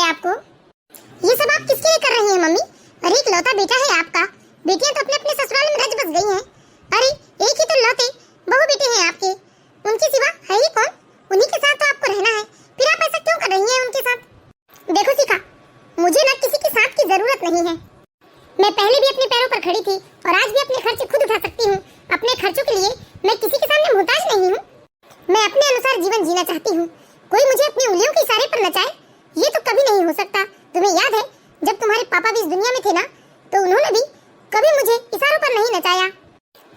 है आपको? ये सब आप किसके लिए कर रही हैं मम्मी? अरे एक लौता बेटा है आपका, बेटियां तो अपने अपने ससुराल में रच बस गई हैं। अरे एक ही तो लौते बहू बेटे हैं आपके, उनके सिवा है ही कौन? उन्हीं के साथ तो आपको रहना है, फिर आप ऐसा क्यों कर रही हैं उनके साथ? देखो शिखा, मुझे ना किसी के साथ की जरूरत नहीं है। मैं पहले भी अपने पैरों पर खड़ी थी और आज भी अपने खर्चे खुद उठा सकती हूँ। अपने खर्चों के लिए मैं किसी के सामने मोहताज नहीं हूँ। मैं अपने अनुसार जीवन जीना चाहती हूँ। कोई मुझे अपनी उंगलियों के इशारे पर नचाए, ये तो कभी नहीं हो सकता। तुम्हें याद है जब तुम्हारे पापा भी इस दुनिया में थे ना, तो उन्होंने भी कभी मुझे इशारों पर नहीं नचाया।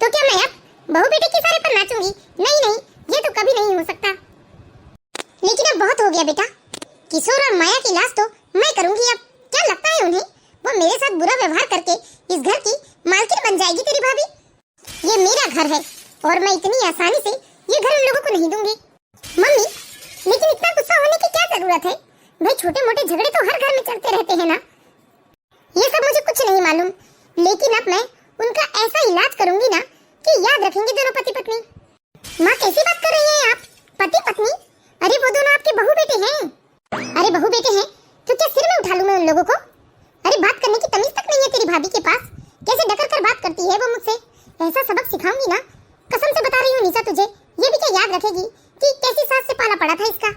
तो क्या मैं अब बहू बेटे के इशारे पर नाचूंगी? नहीं नहीं, ये तो कभी नहीं हो सकता। लेकिन अब बहुत हो गया बेटा, किशोर और माया की लाश तो मैं करूंगी। अब क्या लगता है उन्हें वो मेरे साथ बुरा व्यवहार करके इस घर की मालकिन बन जाएगी तेरी भाभी? ये मेरा घर है और मैं इतनी आसानी से ये घर उन लोगों को नहीं दूंगी। मम्मी, लेकिन इतना गुस्सा होने की क्या जरूरत है? भाई छोटे मोटे झगड़े तो हर घर में चलते रहते हैं ना। ये सब मुझे कुछ नहीं मालूम, लेकिन अब मैं उनका ऐसा इलाज करूंगी ना कि याद रखेंगे दोनों पति पत्नी। माँ कैसी बात कर रही हैं आप? पति पत्नी? अरे वो दोनों आपके बहू बेटे हैं। अरे बहू बेटे हैं तो क्या सिर में उठा लूं मैं उन लोगों को? अरे बात करने की तमीज तक नहीं है तेरी भाभी के पास। कैसे डकर कर बात करती है वो मुझसे। ऐसा सबक सिखाऊंगी ना, कसम से बता रही हूँ निशा तुझे, ये भी क्या याद रखेगी कि कैसी सास से पाला पड़ा था इसका।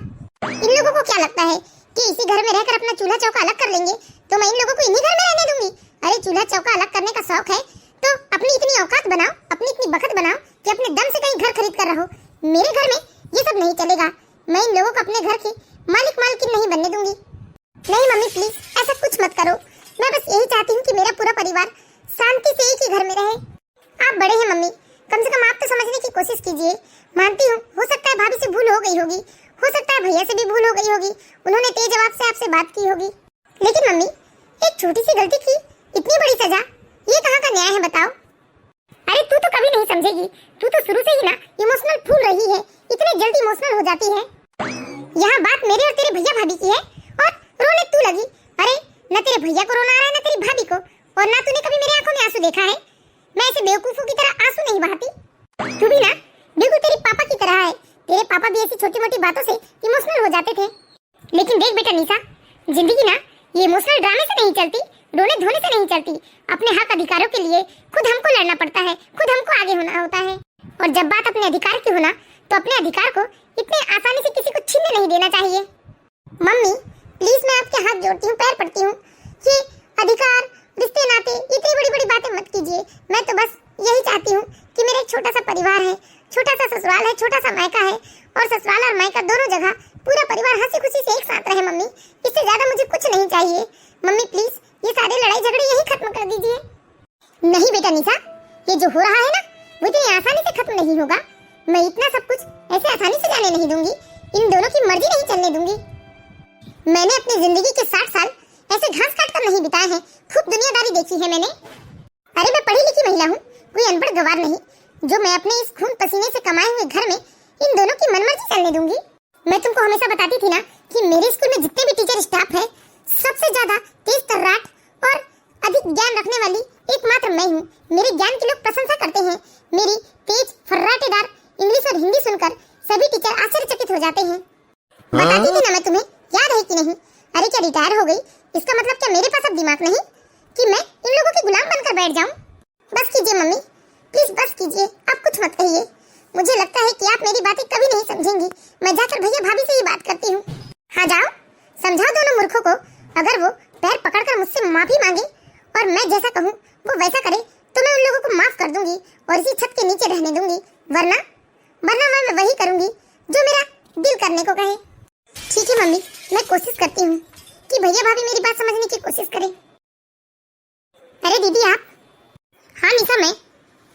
इन लोगों को क्या लगता है कि इसी घर में रहकर अपना चूल्हा चौका अलग कर लेंगे तो मैं इन लोगों को इन्हीं घर में रहने दूंगी? अरे चूल्हा चौका अलग करने का शौक है तो अपनी इतनी औकात बनाओ, अपनी इतनी बखत बनाओ कि अपने दम से कहीं घर खरीद कर रहो। मेरे घर में ये सब नहीं चलेगा। मैं इन लोगों को अपने घर की मालिक मालकिन नहीं बनने दूंगी। नहीं मम्मी प्लीज ऐसा कुछ मत करो। मैं बस यही चाहती हूँ कि मेरा पूरा परिवार शांति से एक ही घर में रहे। आप बड़े हैं मम्मी, कम से कम आप तो समझने की कोशिश कीजिए। मानती हूँ हो सकता है भाभी से भूल हो गई होगी, हो सकता है भैया से भी भूल हो गई होगी, उन्होंने तेज आवाज से आपसे बात की होगी। लेकिन मम्मी एक छोटी सी गलती की इतनी बड़ी सजा, ये कहाँ का न्याय है बताओ? अरे तू तो कभी नहीं समझेगी, तू तो शुरू से ही ना इमोशनल फूल रही है, इतनी जल्दी इमोशनल हो जाती है। यहाँ बात मेरे और तेरे भैया भाभी की है और रोने तू लगी। अरे न तेरे भैया को रोना आ रहा है न तेरी भाभी को, और ना तूने कभी मेरे आंखों में आंसू देखा है। मैं ऐसे बेवकूफों की तरह आंसू नहीं बहाती। तू भी ना बिल्कुल तेरे पापा की तरह है। तेरे पापा भी ऐसी छोटी मोटी बातों से इमोशनल हो जाते थे। लेकिन देख बेटा निशा, जिंदगी ना ये इमोशनल ड्रामे से नहीं चलती, रोने धोने से नहीं चलती। अपने हक अधिकारों के लिए खुद हमको लड़ना पड़ता है, खुद हमको आगे होना होता है। और जब बात अपने अधिकार की होना तो अपने अधिकार को इतने आसानी से किसी को छीनने नहीं देना चाहिए। मम्मी प्लीज मैं आपके हाथ जोड़ती हूँ, पैर पड़ती हूँ, ये अधिकार रिश्ते नाते इतनी बड़ी बड़ी बातें मत कीजिए। मैं तो बस यही चाहती हूँ कि मेरा एक छोटा सा परिवार है, छोटा सा ससुराल है, छोटा सा मायका है, और ससुराल और मायका दोनों जगह पूरा परिवार हंसी खुशी से एक साथ रहे। मम्मी इससे ज्यादा मुझे कुछ नहीं चाहिए। मम्मी प्लीज ये सारे लड़ाई झगड़े यही खत्म कर दीजिए। नहीं बेटा निशा, ये जो हो रहा है ना वो इतनी आसानी से खत्म नहीं होगा। मैं इतना सब कुछ ऐसे आसानी से जाने नहीं दूंगी, इन दोनों की मर्जी नहीं चलने दूंगी। मैंने अपनी जिंदगी के 60 साल ऐसे घास काट कर नहीं बिताए हैं, खूब दुनियादारी देखी है मैंने। अरे मैं पढ़ी लिखी महिला हूँ, कोई अनपढ़ गवार नहीं, जो मैं अपने इस खून पसीने से कमाए हुए घर में इन दोनों की मनमर्जी चलने दूंगी। मैं तुमको हमेशा बताती थी ना कि मेरे स्कूल में जितने भी टीचर स्टाफ है, सबसे ज्यादा तेज तर्राट और अधिक ज्ञान रखने वाली एकमात्र मैं हूँ। मेरे ज्ञान की लोग प्रशंसा करते हैं। मेरी तेज फर्राटेदार इंग्लिश और हिंदी सुनकर सभी टीचर आश्चर्यचकित हो जाते हैं। बताती थी ना मैं तुम्हें, याद है कि नहीं? अरे क्या रिटायर हो गई, इसका मतलब क्या मेरे पास अब दिमाग नहीं कि मैं इन लोगों की गुलाम बनकर बैठ जाऊं? बस कीजिए मम्मी प्लीज, बस कीजिए, आप कुछ मत कहिए। मुझे लगता है कि आप मेरी बातें कभी नहीं समझेंगी। मैं जाकर भैया भाभी से ही बात करती हूँ। हाँ जाओ, समझाओ दोनों मूर्खों को। अगर वो पैर पकड़कर मुझसे माफी मांगे और मैं जैसा कहूँ वो वैसा करे तो मैं उन लोगों को माफ कर दूंगी और इसी छत के नीचे रहने दूंगी। वरना मैं वही करूंगी जो मेरा दिल करने को कहे। ठीक है मम्मी, मैं कोशिश करती हूँ कि भैया भाभी मेरी बात समझने की कोशिश करें। अरे दीदी आप? हाँ निशा मैं।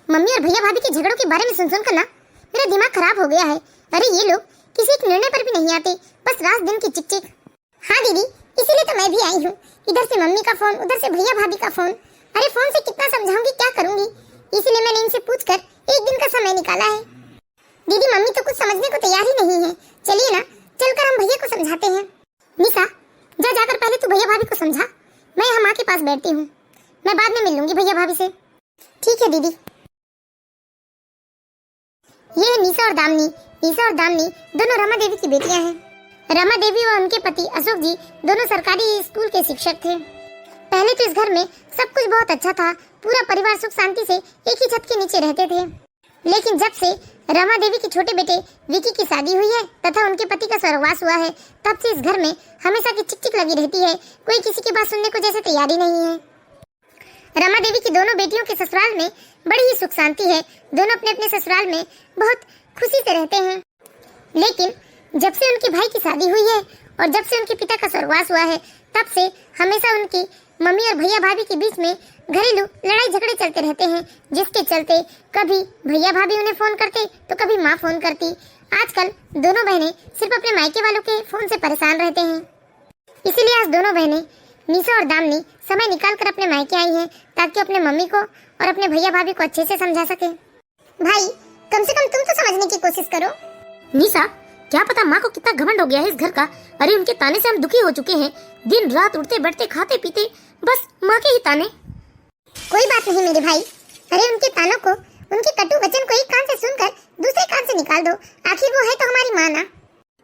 मम्मी और भैया भाभी के झगड़ों के बारे में सुन कर ना मेरा दिमाग खराब हो गया है। अरे ये लोग किसी एक निर्णय पर भी नहीं आते, बस रात दिन की चिक चिक। हाँ दीदी, इसीलिए तो मैं भी आई हूँ। इधर से मम्मी का फोन, उधर से भैया भाभी का फोन। अरे फोन से कितना समझाऊंगी, क्या करूंगी? इसीलिए मैंने इनसे पूछकर एक दिन का समय निकाला है। दीदी मम्मी तो कुछ समझने को तैयार ही नहीं है। चलिए ना चलकर हम भैया को समझाते हैं। निशा जा जाकर पहले तू भैया भाभी को समझा, मैं यहाँ माँ के पास बैठती हूँ। मैं बाद में मिल लूंगी भैया भाभी से। ठीक है दीदी। ये है निशा और दामिनी। निशा और दामिनी दोनों रमा देवी की बेटियां हैं रमा देवी और उनके पति अशोक जी दोनों सरकारी स्कूल के शिक्षक थे। पहले तो इस घर में सब कुछ बहुत अच्छा था, पूरा परिवार सुख शांति से एक ही छत के नीचे रहते थे। लेकिन जब से रमा देवी के छोटे बेटे विकी की शादी हुई है तथा उनके पति का स्वर्गवास हुआ है, तब से इस घर में हमेशा की चिक चिक लगी रहती है। कोई किसी की बात सुनने को जैसे तैयारी नहीं है। रमा देवी की दोनों बेटियों के ससुराल में बड़ी ही सुख शांति है। दोनों अपने अपने ससुराल में बहुत खुशी से रहते हैं। लेकिन जब से उनके भाई की शादी हुई है और जब से उनके पिता का स्वर्गवास हुआ है, तब से हमेशा उनकी मम्मी और भैया भाभी के बीच में घरेलू लड़ाई झगड़े चलते रहते हैं, जिसके चलते कभी भैया भाभी उन्हें फोन करते तो कभी माँ फोन करती। आजकल दोनों बहनें सिर्फ अपने मायके वालों के फोन से परेशान रहते हैं। इसीलिए आज दोनों बहनें निशा और दामिनी समय निकाल कर अपने मायके आई हैं ताकि अपने मम्मी को और अपने भैया भाभी को अच्छे से समझा सके। भाई, कम से कम तुम तो समझने की कोशिश करो। निशा, क्या पता माँ को कितना घमंड हो गया है इस घर का। अरे उनके ताने से हम दुखी हो चुके हैं। दिन रात उठते बैठते खाते पीते बस माँ के ही ताने। कोई बात नहीं मेरे भाई, अरे उनके तानों को, उनके कटु वचन को एक कान से सुनकर दूसरे कान से निकाल दो। आखिर वो है तो हमारी माँ ना।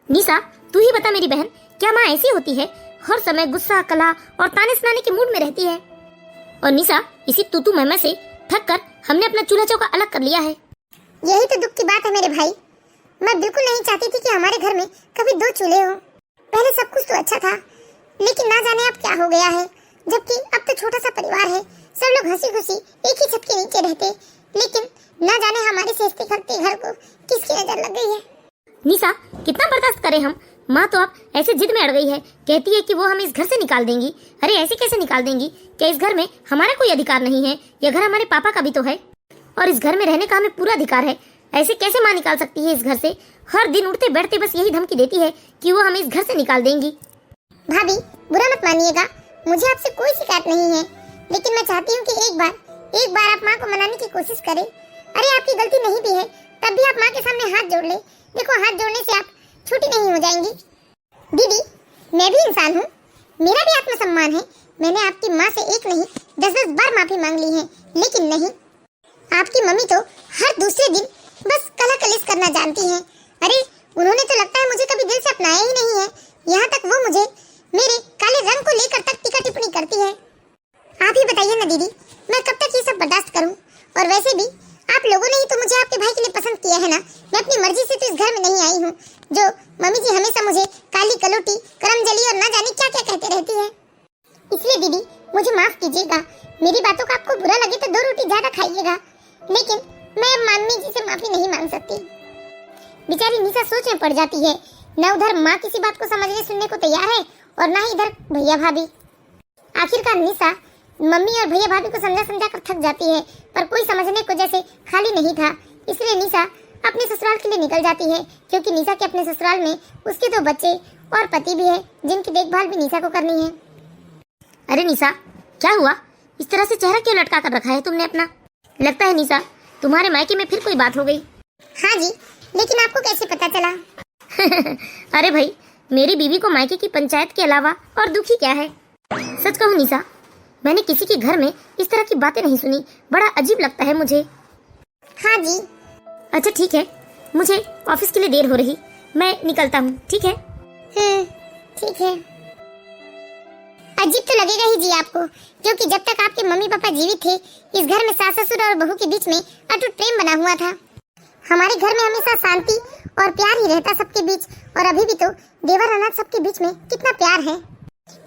निशा, तू ही बता मेरी बहन, क्या माँ ऐसी होती है? हर समय गुस्सा कला और ताने सुनाने के मूड में रहती है। और निशा, इसी तू मैं से थक कर हमने अपना चूल्हा चौका अलग कर लिया है। यही तो दुख की बात है मेरे भाई। मैं बिल्कुल नहीं चाहती थी कि हमारे घर में कभी दो चूल्हे हो। पहले सब कुछ तो अच्छा था, लेकिन ना जाने अब क्या हो गया है। जबकि अब तो छोटा सा परिवार है, सब लोग हंसी खुशी एक ही छत के नीचे रहते, लेकिन ना जाने हमारे सेजते खलते घर को किसकी नजर लग गई है। निशा, कितना बर्दाश्त करें हम। माँ तो अब ऐसे जिद में अड़ गई है, कहती है कि वो हमें इस घर से निकाल देंगी। अरे ऐसे कैसे निकाल देंगी? क्या इस घर में हमारा कोई अधिकार नहीं है? यह घर हमारे पापा का भी तो है और इस घर में रहने का हमें पूरा अधिकार है। ऐसे कैसे माँ निकाल सकती है इस घर से? हर दिन उठते बैठते बस यही धमकी देती है कि वो हमें इस घर से निकाल देंगी। भाभी, बुरा मत मानिएगा, मुझे आपसे कोई शिकायत नहीं है, लेकिन मैं चाहती हूँ कि एक बार आप माँ को मनाने की कोशिश करें। अरे आपकी गलती नहीं भी है, तब भी आप माँ के सामने हाथ जोड़ ले। देखो, हाथ जोड़ने से आप छोटी नहीं हो जाएंगी। दीदी, मैं भी इंसान हूँ, मेरा भी आत्मसम्मान है। मैंने आपकी माँ से एक नहीं 10-10 बार माफी मांग ली है, लेकिन नहीं, आपकी मम्मी तो हर दूसरे दिन बस कला कलिस करना जानती हैं। अरे उन्होंने तो लगता है मुझे कभी दिल से अपनाया ही नहीं है। यहाँ तक वो मुझे मेरे काले रंग को लेकर तक टीका टिप्पणी करती है। आप ही बताइए ना दीदी, मैं कब तक ये सब बर्दाश्त करूं? और वैसे भी आप लोगों ने ही तो मुझे आपके भाई के लिए पसंद किया है ना। मैं अपनी मर्जी से तो इस घर में नहीं आई हूँ, जो मम्मी जी हमेशा मुझे काली कलोटी, करमजली और ना जाने क्या क्या कहते रहती है। इसलिए दीदी, मुझे माफ कीजिएगा। मेरी बातों का आपको बुरा लगे तो 2 रोटी ज्यादा खाइएगा, लेकिन मैं मम्मी जी से माफी नहीं मांग सकती। बेचारी निशा सोच में पड़ जाती है। न उधर माँ किसी बात को समझने सुनने को तैयार है और ना ही इधर भैया भाभी। आखिरकार निशा मम्मी और भैया भाभी को समझा कर थक जाती है, पर कोई समझने को जैसे खाली नहीं था। इसलिए निशा अपने ससुराल के लिए निकल जाती है, क्योंकि निशा के अपने ससुराल में उसके 2 बच्चे और पति भी है, जिनकी देखभाल भी निशा को करनी है। अरे निशा, क्या हुआ? इस तरह से चेहरा क्यों लटका कर रखा है तुमने अपना? लगता है निशा तुम्हारे मायके में फिर कोई बात हो गई। हाँ जी, लेकिन आपको कैसे पता चला? अरे भाई, मेरी बीवी को मायके की पंचायत के अलावा और दुखी क्या है? सच कहूँ निशा, मैंने किसी के घर में इस तरह की बातें नहीं सुनी। बड़ा अजीब लगता है मुझे। हाँ जी। अच्छा ठीक है, मुझे ऑफिस के लिए देर हो रही, मैं निकलता हूँ। ठीक है? ठीक है। अजीब तो लगेगा ही जी आपको, क्योंकि जब तक आपके मम्मी पापा जीवित थे, इस घर में सास ससुर और बहू के बीच में अटूट प्रेम बना हुआ था। हमारे घर में हमेशा शांति और प्यार ही रहता सबके बीच, और अभी भी तो देवर अनाथ सबके बीच में कितना प्यार है।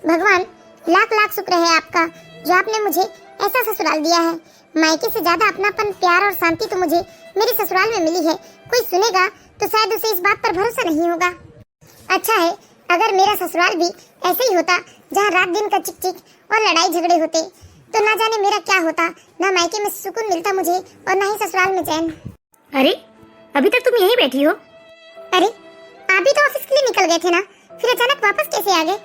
भगवान लाख लाख शुक्र है आपका, जो आपने मुझे ऐसा ससुराल दिया है। मायके से ज्यादा अपनापन, प्यार और शांति तो मुझे मेरे ससुराल में मिली है। कोई सुनेगा तो शायद उसे इस बात पर भरोसा नहीं होगा। अच्छा है अगर मेरा ससुराल भी ऐसे ही होता, जहाँ रात दिन का चिक चिक और लड़ाई झगड़े होते, तो ना जाने मेरा क्या होता। ना मायके में सुकून मिलता मुझे और ना ही ससुराल में चैन। अरे अभी तक तुम यहीं बैठी हो? अरे आप भी तो ऑफिस के लिए निकल गए थे ना, फिर अचानक वापस कैसे आ गए?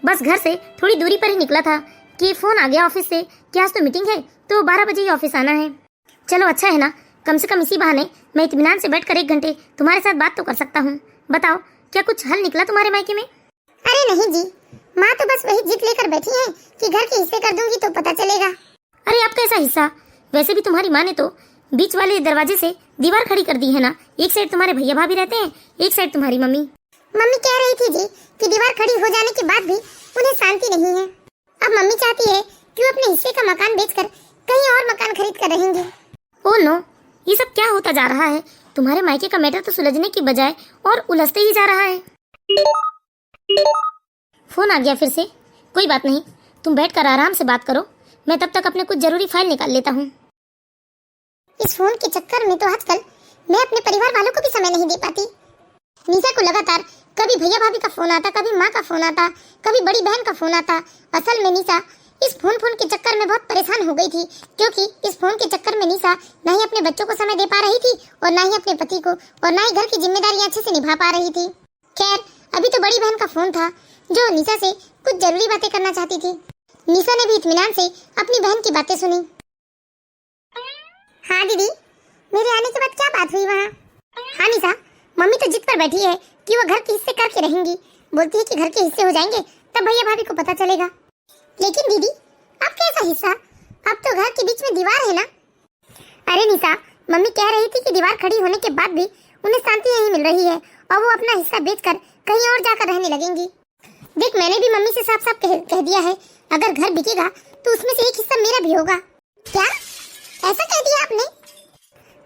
बस घर से थोड़ी दूरी पर ही निकला था कि फोन आ गया ऑफिस से कि आज तो मीटिंग है, तो 12 बजे ही ऑफिस आना है। चलो अच्छा है ना, कम से कम इसी बहाने मैं इत्मीनान से बैठकर 1 घंटे तुम्हारे साथ बात तो कर सकता हूँ। बताओ, क्या कुछ हल निकला तुम्हारे मायके में? अरे नहीं जी, माँ तो बस वही जिद लेकर बैठी है कि घर के हिस्से कर दूंगी तो पता चलेगा। अरे आप कैसा हिस्सा? वैसे भी तुम्हारी माँ ने तो बीच वाले दरवाजे से दीवार खड़ी कर दी है ना। एक साइड तुम्हारे भैया भाभी रहते हैं, एक साइड तुम्हारी मम्मी। मम्मी कह रही थी लीजिए कि दीवार खड़ी हो जाने के बाद भी उन्हें शांति नहीं है। अब मम्मी चाहती है कि वो अपने हिस्से का मकान बेचकर कहीं और मकान खरीद कर रहेंगी। ओ नो, ये सब क्या होता जा रहा है? तुम्हारे मायके का मैटर तो सुलझने की बजाय और उलझते ही जा रहा है। फोन आ गया फिर से। कोई बात नहीं, तुम बैठकर आराम से बात करो, मैं तब तक अपने कुछ जरूरी फाइल निकाल लेता हूँ। इस फोन के चक्कर में तो आजकल मैं अपने परिवार वालों को भी समय नहीं दे पाती। निशा को लगातार कभी भैया भाभी का फोन आता, कभी माँ का फोन आता, कभी बड़ी बहन का फोन आता। असल में निशा इस फोन के चक्कर में बहुत परेशान हो गई थी, क्योंकि इस फोन के चक्कर में निशा न ही अपने बच्चों को समय दे पा रही थी और न ही अपने पति को, और न ही घर की जिम्मेदारियां अच्छे से निभा पा रही थी। खैर, अभी तो बड़ी बहन का फोन था जो निशा से कुछ जरूरी बातें करना चाहती थी। निशा ने भी इत्मीनान से अपनी बहन की बातें सुनी। हाँ दीदी, मेरे आने के बाद क्या बात हुई वहाँ? हाँ निशा, मम्मी तो जिद पर बैठी है कि वो घर के हिस्से करके रहेंगी। बोलती है कि घर के हिस्से हो जाएंगे तब भैया भाभी को पता चलेगा। लेकिन दीदी, अब कैसा हिस्सा? अब तो घर के बीच में दीवार है ना। अरे निशा, मम्मी कह रही थी कि दीवार खड़ी होने के बाद भी उन्हें शांति यही मिल रही है और वो अपना हिस्सा बेचकर कहीं और जाकर रहने लगेंगी। देख, मैंने भी मम्मी से साफ साफ कह दिया है, अगर घर बिकेगा तो उसमें से एक हिस्सा मेरा भी होगा। क्या ऐसा कह दिया आपने?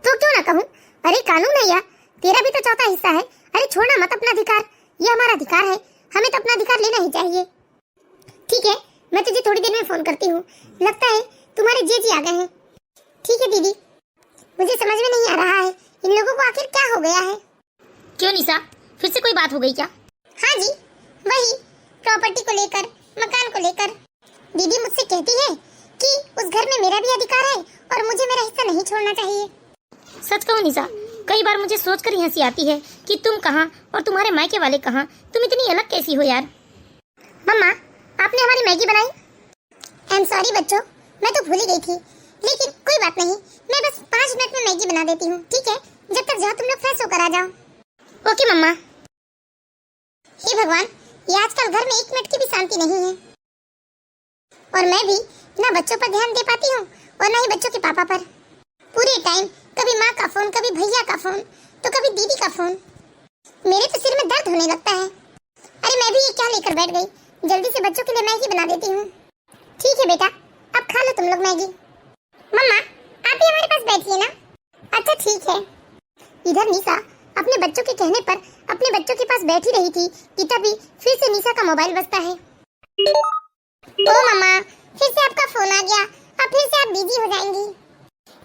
तो क्यों ना कहूँ? अरे कानून है यार, तेरा भी तो चौथा हिस्सा है। अरे छोड़ना मत अपना अधिकार, ये हमारा अधिकार है, हमें तो अपना अधिकार लेना ही चाहिए। ठीक है, मैं तुझे थोड़ी देर में फोन करती हूँ। लगता है तुम्हारे जीजी आ गए हैं। ठीक है दीदी, मुझे समझ में नहीं आ रहा है इन लोगों को आखिर क्या हो गया है। क्यों निशा, फिर से कोई बात हो गई क्या? हाँ जी, वही प्रॉपर्टी को लेकर, मकान को लेकर। दीदी मुझसे कहती है कि उस घर में मेरा भी अधिकार है और मुझे मेरा हिस्सा नहीं छोड़ना चाहिए। सच कहूँ निशा, कई बार मुझे सोचकर ही हंसी आती है कि तुम कहाँ और तुम्हारे मायके वाले कहाँ। तुम इतनी अलग कैसी हो यार? मम्मा, आपने हमारी मैगी बनाई? आई एम सॉरी बच्चों, मैं तो भूल ही गई थी। लेकिन कोई बात नहीं, मैं बस 5 मिनट में मैगी बना देती हूँ, ठीक है? जब तक जाओ तुम लोग फ्रेश होकर आ जाओ। ओके मम्मा। हे भगवान, ये आजकल घर में 1 मिनट की भी शांति नहीं है। और मैं भी ना बच्चों पर ध्यान दे पाती हूँ और ना ही बच्चों के पापा पर। पूरे टाइम कभी माँ का फोन, कभी भैया का फोन, तो कभी दीदी का फोन। मेरे तो सिर में दर्द होने लगता है। अरे मैं भी ये क्या लेकर बैठ गई? जल्दी से बच्चों के लिए मैगी बना देती हूँ। ठीक है बेटा, अब खा लो तुम लोग मैगी। मम्मा, आप भी हमारे पास बैठिए ना। अच्छा ठीक है। इधर निशा अपने बच्चों के कहने पर अपने बच्चों के पास बैठी रही थी कि तभी फिर से निशा का मोबाइल बजता है। ओ मम्मा, फिर से आपका फोन आ गया। अब फिर से आप बिजी हो जाएंगी।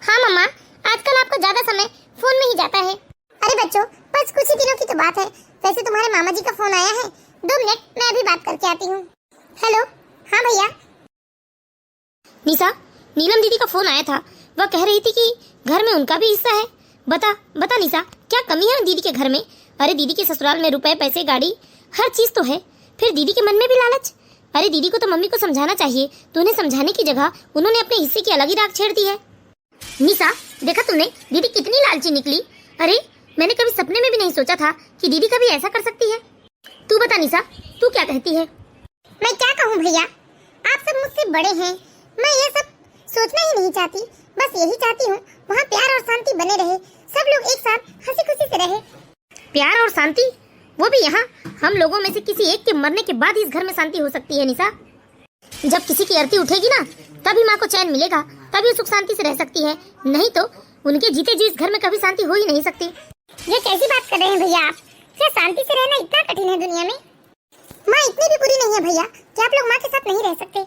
हाँ मम्मा, आजकल आपका ज्यादा समय फोन में ही जाता है। अरे बच्चों, बस कुछ ही दिनों की तो बात है। वैसे तुम्हारे मामा जी का फोन आया है, 2 मिनट, मैं अभी बात करके आती हूँ। हेलो, हाँ भैया। निशा, नीलम दीदी का फोन आया था। वह कह रही थी कि घर में उनका भी हिस्सा है। बता निशा, क्या कमी है दीदी के घर में? अरे दीदी के ससुराल में रुपए, पैसे, गाड़ी, हर चीज तो है, फिर दीदी के मन में भी लालच। अरे दीदी को तो मम्मी को समझाना चाहिए, तो उन्हें समझाने की जगह उन्होंने अपने हिस्से की अलग ही राख छेड़ दी है। निशा, देखा तुमने दीदी कितनी लालची निकली। अरे मैंने कभी सपने में भी नहीं सोचा था कि दीदी कभी ऐसा कर सकती है। तू बता निशा, तू क्या कहती है? मैं क्या कहूँ भैया, आप सब मुझसे बड़े हैं, मैं ये सब सोचना ही नहीं चाहती। बस यही चाहती हूँ वहाँ प्यार और शांति बने रहे, सब लोग एक साथ हंसी खुशी से रहे। प्यार और शांति, वो भी यहाँ हम लोगों में से किसी एक के मरने के बाद इस घर में शांति हो सकती है निशा। जब किसी की अर्थी उठेगी ना, तभी माँ को चैन मिलेगा, तभी सुख शांति से रह सकती है। नहीं तो उनके जीते जी इस घर में कभी शांति हो ही नहीं सकती। ये कैसी बात कर रहे हैं भैया आप? क्या शांति से रहना इतना कठिन है दुनिया में? माँ इतनी भी बुरी नहीं है भैया कि आप लोग माँ के साथ नहीं रह सकते।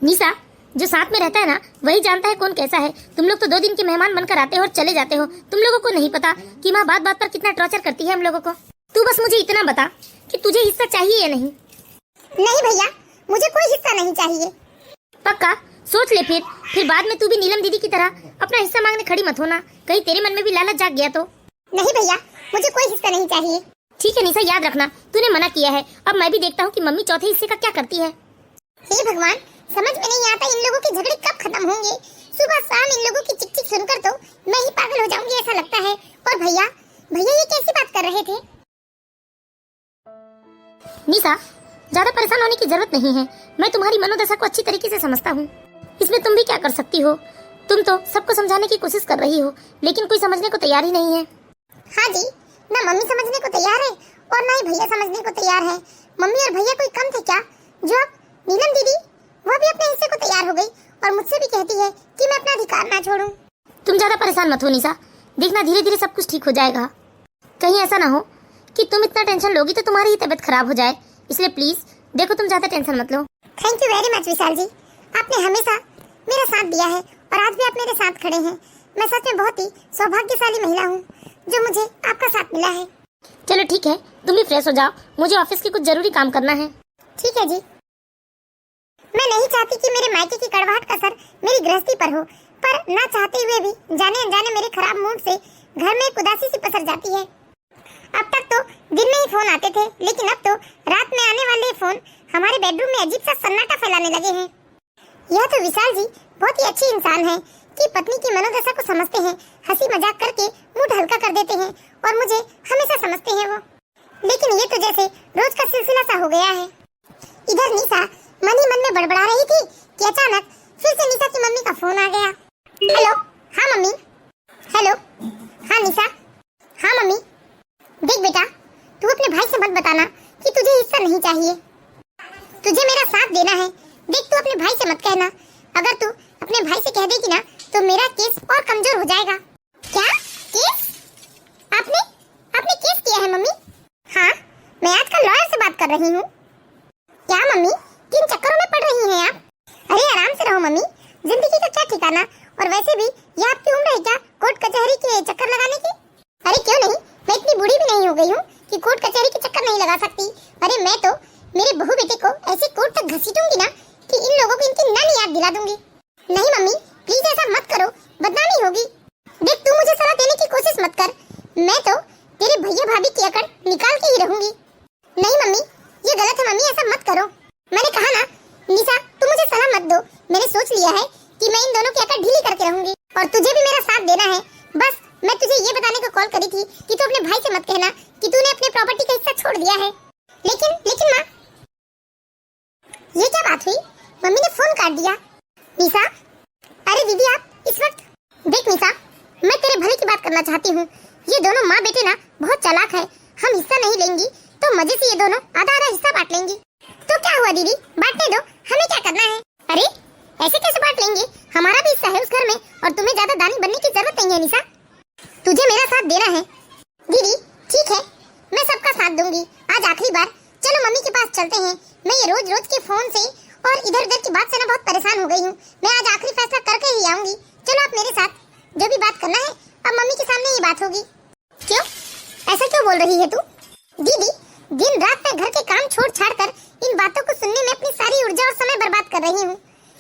निशा, जो साथ में रहता है ना, वही जानता है कौन कैसा है। तुम लोग तो 2 दिन के मेहमान बनकर आते हो और चले जाते हो। तुम लोगों को नहीं पता कि माँ बात बात पर कितना टॉर्चर करती है हम लोगों को। तू बस मुझे इतना बता कि तुझे हिस्सा चाहिए या नहीं? नहीं भैया, मुझे कोई हिस्सा नहीं चाहिए। पक्का? सोच ले फिर बाद में तू भी नीलम दीदी की तरह अपना हिस्सा मांगने खड़ी मत होना। कहीं तेरे मन में भी लालच जाग गया तो। नहीं भैया, मुझे कोई हिस्सा नहीं चाहिए। ठीक है निशा, याद रखना, तूने मना किया है। अब मैं भी देखता हूँ कि मम्मी चौथे हिस्से का क्या करती है। हे भगवान, समझ में नहीं आता इन लोगों के झगड़े कब खत्म होंगे। सुबह शाम इन लोगों की चिक चिक सुनकर तो मैं ही पागल हो जाऊंगी ऐसा लगता है। और भैया ये कैसी बात कर रहे थे? निशा, ज्यादा परेशान होने की जरूरत नहीं है। मैं तुम्हारी मनोदशा को अच्छी तरीके से समझता हूँ। इसमें तुम भी क्या कर सकती हो? तुम तो सबको समझाने की कोशिश कर रही हो, लेकिन कोई समझने को तैयार ही नहीं है। हाँ जी, ना मम्मी समझने को तैयार है और ना ही भैया समझने को तैयार है। मम्मी और भैया कोई कम थे क्या जो अब नीलम दीदी वो भी अपने हिस्से को तैयार हो गई और मुझसे भी कहती है कि मैं अपना अधिकार ना छोड़ूं। तुम ज्यादा परेशान मत हो निशा, देखना धीरे धीरे सब कुछ ठीक हो जाएगा। कहीं ऐसा ना हो कि तुम इतना टेंशन लोगी तो तुम्हारी ही तबीयत खराब हो जाए, इसलिए प्लीज देखो तुम ज्यादा टेंशन मत लो। थैंक यू वेरी मच विशाल जी, आपने हमेशा मेरा साथ दिया है और आज भी आप मेरे साथ खड़े हैं। मैं सच में बहुत ही सौभाग्यशाली महिला हूँ जो मुझे आपका साथ मिला है। चलो ठीक है, तुम भी फ्रेश हो जाओ, मुझे ऑफिस के कुछ जरूरी काम करना है। ठीक है जी। मैं नहीं चाहती कि मेरे मायके की कड़वाहट का असर मेरी गृहस्थी पर हो, पर ना चाहते हुए भी जाने अनजाने मेरे खराब मूड से घर में एक उदासी सी पसर जाती है। अब तक तो दिन में ही फोन आते थे, लेकिन अब तो रात में आने वाले फोन हमारे बेडरूम में अजीब सा सन्नाटा फैलाने लगे हैं। यह तो विशाल जी बहुत ही अच्छे इंसान हैं कि पत्नी की मनोदशा को समझते हैं, हंसी मजाक करके मूड हल्का कर देते हैं और मुझे हमेशा समझते हैं वो। लेकिन ये तो जैसे रोज का सिलसिला सा हो गया है। इधर निशा मन ही मन में बड़बड़ा रही थी कि अचानक फिर से निशा की मम्मी का फोन आ गया। हेलो, हाँ मम्मी। हेलो, हाँ निशा। हाँ मम्मी। देख बेटा, तू अपने भाई से मत बताना कि तुझे हिस्सा नहीं चाहिए, तुझे मेरा साथ देना है। देख, तू अपने भाई से मत कहना, अगर तू अपने भाई से कह देगी ना तो मेरा केस और कमजोर हो जाएगा। क्या केस? आपने केस किया है मम्मी? हाँ, मैं आजकल लॉयर से बात कर रही हूँ। क्या मम्मी, किन चक्करों में पड़ रही हैं आप? अरे आराम से रहो मम्मी, जिंदगी का क्या ठिकाना, और वैसे भी ये आपकी उम्र है क्या कोर्ट कचहरी के चक्कर लगाने की? अरे क्यों नहीं, मैं इतनी बूढ़ी भी नहीं हो गई हूँ कि कोर्ट कचहरी के चक्कर नहीं लगा सकती। अरे मैं तो मेरे बहू बेटे को ऐसे कोर्ट तक घसीटूंगी ना कि इन लोगों को इनकी नानी याद दिला दूंगी। नहीं मम्मी, प्लीज ऐसा मत करो, बदनामी होगी। देख, तू मुझे सलाह देने की कोशिश मत कर, मैं तो तेरे भैया भाभी की अकड़ निकाल के ही रहूंगी। नहीं मम्मी, ये गलत है मम्मी, ऐसा मत करो। मैंने कहा ना निशा, तू मुझे सलाह मत दो, मैंने सोच लिया है कि मैं इन दोनों की अकड़ ढीली करके रहूंगी और तुझे भी मेरा साथ देना है। बस मैं तुझे ये बताने को कॉल करी थी कि तू अपने भाई से मत कहना कि तूने अपने प्रॉपर्टी का हिस्सा छोड़ दिया है। लेकिन माँ, ये क्या बात हुई? मम्मी ने फोन काट दिया। निशा, अरे दीदी आप इस वक्त? देख निशा, मैं तेरे भले की बात करना चाहती हूँ। ये दोनों माँ बेटे ना बहुत चालाक है, हम हिस्सा नहीं लेंगी तो मजे से ये दोनों आधा आधा हिस्सा बांट लेंगी। तो क्या हुआ दीदी, बांटने दो, हमें क्या करना है? अरे ऐसे कैसे बांट लेंगे, हमारा भी हिस्सा है उस घर में और तुम्हें ज्यादा दानी बनने की जरूरत नहीं है। निशा, तुझे मेरा साथ देना है। दीदी ठीक है, मैं सबका साथ दूंगी, आज आखिरी बार, चलो मम्मी के पास चलते हैं। मैं ये रोज रोज के फोन से और इधर उधर की बात से ना बहुत परेशान हो गई हूँ। मैं आज आखिरी फैसला करके ही आऊंगी। चलो आप मेरे साथ, जो भी बात करना है अब मम्मी के सामने ही बात होगी। क्यों, ऐसा क्यों बोल रही है तू? दीदी, दिन रात मैं घर के काम छोड़ छाड़ कर इन बातों को सुनने में अपनी सारी ऊर्जा और समय बर्बाद कर रही हूँ।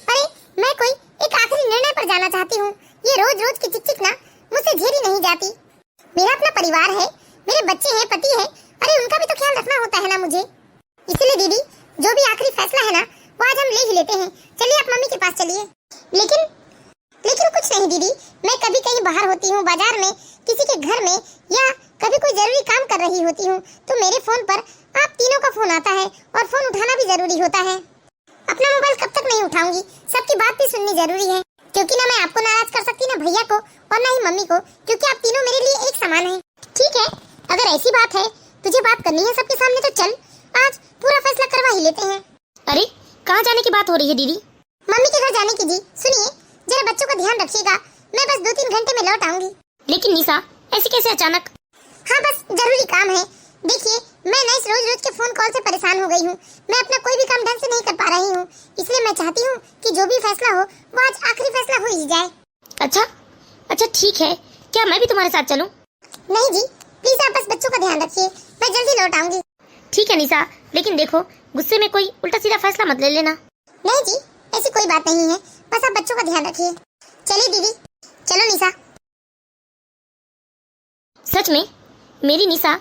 अरे मैं कोई एक आखिरी निर्णय पर जाना चाहती हूँ। ये रोज रोज की चिक ना मुझसे झेली नहीं जाती। मेरा अपना परिवार है, मेरे बच्चे हैं, पति है, अरे उनका भी तो ख्याल रखना होता है ना मुझे। इसलिए दीदी, जो भी आखिरी फैसला है ना वो आज हम ले ही लेते हैं। चलिए आप मम्मी के पास चलिए। लेकिन कुछ नहीं दीदी, मैं कभी कहीं बाहर होती हूँ, बाजार में, किसी के घर में, या कभी कोई जरूरी काम कर रही होती हूँ तो मेरे फोन पर आप तीनों का फोन आता है और फोन उठाना भी जरूरी होता है। अपना मोबाइल कब तक नहीं उठाऊंगी, सबकी बात भी सुननी जरूरी है, क्योंकि ना मैं आपको नाराज कर सकती ना भैया को और ना ही मम्मी को, क्योंकि आप तीनों मेरे लिए एक समान हैं। ठीक है, अगर ऐसी बात है तुझे बात करनी है सबके सामने तो चल, आज पूरा फैसला करवा ही लेते हैं। अरे कहाँ जाने की बात हो रही है दीदी? मम्मी के घर जाने की जी। सुनिए, जरा बच्चों का ध्यान रखिएगा, मैं बस 2-3 घंटे में लौट आऊंगी। लेकिन निशा, ऐसे कैसे अचानक? हाँ बस जरूरी काम है। देखिए, मैं ना इस रोज रोज के फोन कॉल से परेशान हो गई हूँ, मैं अपना कोई भी काम ढंग से नहीं कर पा रही हूँ, इसलिए मैं चाहती हूँ कि जो भी फैसला हो वो आज आखिरी फैसला हो ही जाए। अच्छा ठीक है, क्या मैं भी तुम्हारे साथ चलूं? नहीं जी, प्लीज आप बस बच्चों का ध्यान रखिए, मैं जल्दी लौट आऊंगी। ठीक है निशा, लेकिन देखो गुस्से में कोई उल्टा सीधा फैसला मत ले लेना। नहीं जी, ऐसी कोई बात नहीं है, बस आप बच्चों का ध्यान रखिए। चलिए दीदी, चलो निशा। सच में मेरी निशा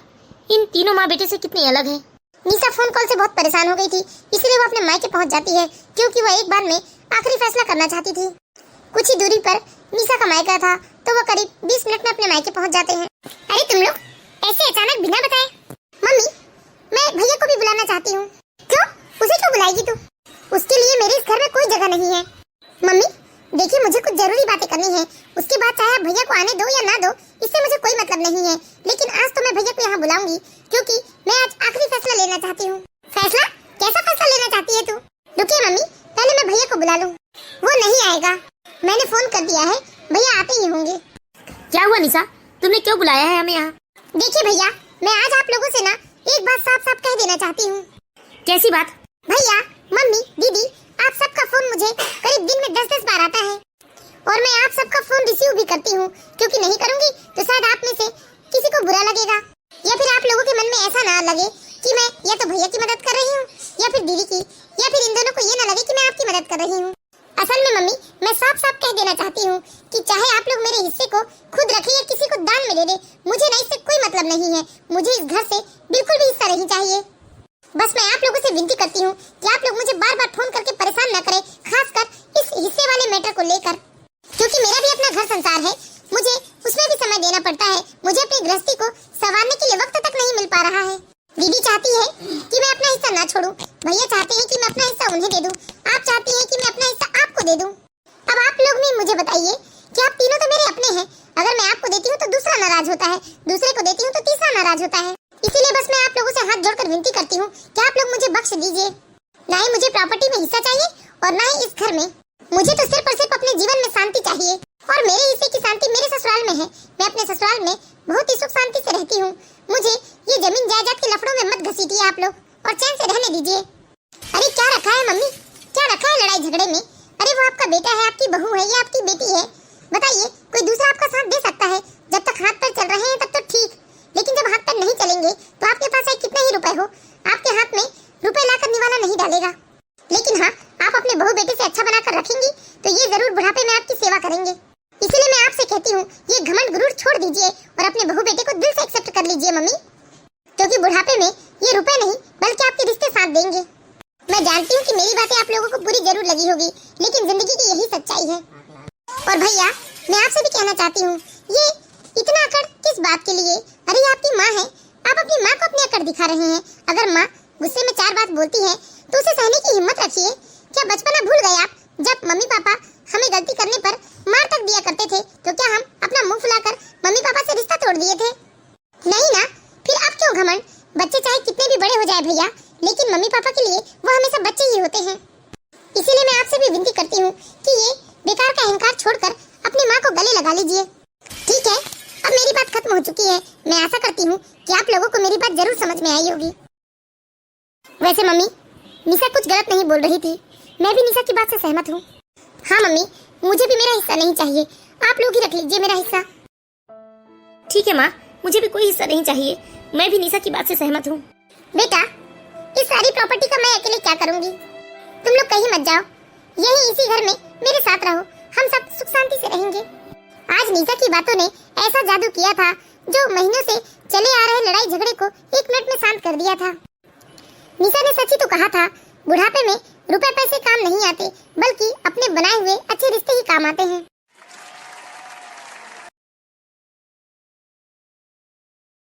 इन तीनों माँ बेटे से कितनी अलग है। निशा फोन कॉल से बहुत परेशान हो गई थी, इसलिए वो अपने मायके पहुंच जाती है, क्योंकि वो एक बार में आखिरी फैसला करना चाहती थी। कुछ ही दूरी पर निशा का मायका था, तो वो करीब 20 मिनट में अपने मायके पहुंच जाते हैं। अरे तुम लोग ऐसे अचानक बिना बताए? मम्मी, मैं भैया को भी बुलाना चाहती हूँ। क्यों, उसे क्यों बुलाएगी तू? उसके लिए मेरे इस घर में कोई जगह नहीं है। मम्मी देखिए, मुझे कुछ जरूरी बातें करनी है, उसके बाद चाहे आप भैया को आने दो या ना दो, इससे मुझे कोई मतलब नहीं है, लेकिन आज तो मैं भैया को यहाँ बुलाऊंगी, क्योंकि मैं आज आखिरी फैसला लेना चाहती हूँ। फैसला? कैसा फैसला लेना चाहती है तू? रुकिए मम्मी, पहले मैं भैया को बुला लूं। वो नहीं आएगा, मैंने फोन कर दिया है, भैया आते ही होंगे। क्या हुआ निशा, तुमने क्यों बुलाया है हमें यहाँ? देखिए भैया, मैं आज आप लोगों से ना एक बात साफ साफ कह देना चाहती हूँ। कैसी बात? भैया, मम्मी, दीदी, आप सबका फोन मुझे करीब दिन में 10-10 बार आता है और मैं आप सबका फोन रिसीव भी करती हूँ, क्योंकि नहीं करूँगी तो शायद आप में से किसी को बुरा लगेगा या फिर आप लोगों के मन में ऐसा ना लगे कि मैं या तो भैया की मदद कर रही हूँ या फिर दीदी की, या फिर इन दोनों को ये ना लगे कि मैं आपकी मदद कर रही हूँ। असल में मम्मी, मैं साफ साफ कह देना चाहती हूँ कि चाहे आप लोग मेरे हिस्से को खुद रखें या किसी को दान में दे दे, मुझे ना इससे कोई मतलब नहीं है। मुझे इस घर से बिल्कुल भी हिस्सा नहीं चाहिए। बस मैं आप लोगों से विनती करती हूँ कि आप लोग मुझे बार बार फोन करके परेशान न करें, खासकर इस हिस्से वाले मैटर को लेकर, क्योंकि मेरा भी अपना घर संसार है, मुझे उसमें भी समय देना पड़ता है। मुझे अपनी गृहस्थी को संवारने के लिए वक्त तक नहीं मिल पा रहा है। दीदी चाहती है कि मैं अपना हिस्सा ना छोड़ूं, भैया चाहते हैं कि मैं अपना हिस्सा उन्हें दे दूं, आप चाहती हैं कि मैं अपना हिस्सा आपको दे दूं। अब आप लोग भी मुझे बताइए कि आप तीनों तो मेरे अपने हैं। अगर मैं आपको देती हूँ तो दूसरा नाराज होता है, दूसरे को देती हूँ तो तीसरा नाराज होता है। इसीलिए बस मैं आप लोगों से हाथ जोड़कर विनती करती हूँ कि आप लोग मुझे बख्श दीजिए। ना ही मुझे प्रॉपर्टी में हिस्सा चाहिए और ना ही इस घर में। मुझे तो सिर्फ और सिर्फ अपने जीवन में शांति चाहिए और मेरे हिस्से की शांति मेरे ससुराल में है। मैं अपने ससुराल में बहुत ही सुख शांति से रहती हूँ। मुझे ये जमीन जायदाद के लफड़ों में मत घसीटिए आप लोग और चैन से रहने दीजिए। अरे क्या रखा है मम्मी, क्या रखा है लड़ाई झगड़े में? अरे वो आपका बेटा है, आपकी बहू है या आपकी बेटी है? बताइए, कोई दूसरा आपका साथ दे सकता है? जब तक हाथ पैर चल रहे हैं तब तो ठीक, लेकिन जब हाथ पैर नहीं चलेंगे तो आपके पास चाहे कितने ही रुपए हो, आपके हाथ में रुपए लाकर निवाला नहीं डालेगा। लेकिन हाँ, आप अपने बहू बेटे से अच्छा बनाकर रखेंगी तो ये जरूर बुढ़ापे में आपकी सेवा करेंगे। इसीलिए मैं आपसे कहती हूँ, ये घमंड गुरूर छोड़ दीजिए और अपने बहू बेटे को दिल से एक्सेप्ट कर लीजिए मम्मी, क्योंकि बुढ़ापे में ये रुपए नहीं बल्कि आपके रिश्ते साथ देंगे। मैं जानती हूँ कि मेरी बातें आप लोगों को बुरी जरूर लगी होगी, लेकिन जिंदगी की यही सच्चाई है। और भैया, मैं आपसे भी कहना चाहती हूँ, ये इतना अकड़ किस बात के लिए? अरे ये आपकी माँ है, आप अपनी माँ को अपनी अकड़ दिखा रहे हैं। अगर माँ गुस्से में 4 बात बोलती है तो उसे सहने की हिम्मत रखिए। क्या बचपना भूल गए आप, जब मम्मी पापा हमें गलती करने पर मार तक दिया करते थे? तो क्या हम अपना मुंह फुलाकर मम्मी पापा से रिश्ता तोड़ दिए थे? नहीं ना, फिर आप क्यों घमंड? बच्चे चाहे कितने भी बड़े हो जाए भैया, लेकिन मम्मी पापा के लिए वो हमेशा बच्चे ही होते हैं। इसीलिए मैं आपसे भी विनती करती हूँ कि ये बेकार का अहंकार छोड़कर अपनी माँ को गले लगा लीजिए। ठीक है, अब मेरी बात खत्म हो चुकी है। मैं आशा करती हूँ कि आप लोगों को मेरी बात जरूर समझ में आई होगी। वैसे मम्मी, निशा कुछ गलत नहीं बोल रही थी, मैं भी निशा की बात से सहमत हूँ। हाँ मम्मी, मुझे भी मेरा हिस्सा नहीं चाहिए, आप लोग ही रख लीजिए मेरा हिस्सा। ठीक है माँ, मुझे भी कोई हिस्सा नहीं चाहिए, मैं भी निशा की बात से सहमत हूँ। बेटा, इस सारी प्रॉपर्टी का मैं अकेले क्या करूँगी? तुम लोग कहीं मत जाओ, यही इसी घर में मेरे साथ रहो, हम सब सुख शांति से रहेंगे। आज निशा की बातों ने ऐसा जादू किया था जो महीनों से चले आ रहे लड़ाई झगड़े को 1 मिनट में शांत कर दिया था। निशा ने सच ही तो कहा था, बुढ़ापे में रुपए पैसे काम नहीं आते, बल्कि अपने बनाए हुए अच्छे रिश्ते ही काम आते हैं।